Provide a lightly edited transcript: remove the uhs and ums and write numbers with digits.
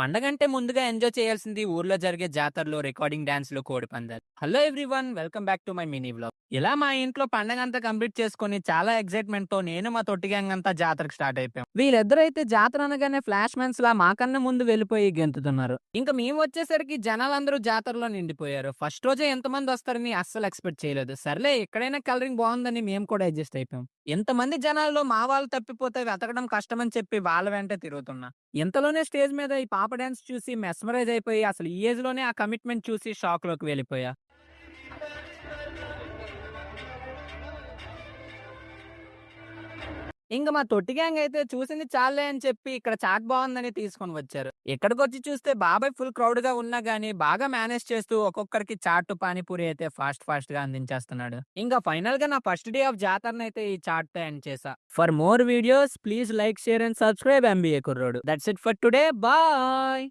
పండగంటే ముందుగా ఎంజాయ్ చేయాల్సింది ఊర్లో జరిగే జాతరలు, రికార్డింగ్ డాన్స్‌లు, కోడిపందాలు. Hello everyone! Welcome back to my mini vlog. ఇలా మా ఇంట్లో పండగంతా కంప్లీట్ చేసుకొని చాలా ఎక్సైట్‌మెంట్‌తో నేను మా తొట్టి గ్యాంగ్ అంతా జాతరకు స్టార్ట్ అయిపోయాం. వీళ్ళిద్దరైతే జాతర అనగానే ఫ్లాష్ మ్యాన్స్‌లా మాకన్నా ముందు వెళ్ళిపోయి గెంతుతున్నారు. ఇంక మేము వచ్చేసరికి జనాలందరూ జాతరలో నిండిపోయారు. ఫస్ట్ రోజే ఎంతమందొస్తారని అస్సలు ఎక్స్‌పెక్ట్ చేయలేదు. సర్లే ఎక్కడైనా కలరింగ్ బావుందని మేము కూడా అడ్జస్ట్ అయిపోయాం. ఇంతమంది జనాల్లో మా వాళ్ళు తప్పిపోతే వెతకడం కష్టమని చెప్పి వాళ్ళ వెంటే తిరుగుతున్నా. ఇంతలోనే స్టేజ్ మీద ఈ పాప డాన్స్ చూసి మెస్మరైజ్ అయిపోయి అసలు ఈ ఏజ్ లోనే ఆ కమిట్మెంట్ చూసి షాక్ లోకి వెళ్ళిపోయా. ఇంక మా తొట్టి గ్యాంగ్ అయితే చూసింది చాలులే అని చెప్పి ఇక్కడ చాట్ బాగుందని తీసుకొని వచ్చారు. ఇక్కడికొచ్చి చూస్తే బాబాయ్ ఫుల్ క్రౌడ్ గా ఉన్నా గానీ బాగా మేనేజ్ చేస్తూ ఒక్కొక్కరికి చాట్ పానీపూరి అయితే ఫాస్ట్ గా అందించేస్తున్నాడు. ఇంకా ఫైనల్ గా నా ఫస్ట్ డే ఆఫ్ జాతరనైతే ఈ చాట్ తో ఎండ్ చేసా. For more videos please like, share and subscribe MBA కుర్రోడు. That's it for today. Bye.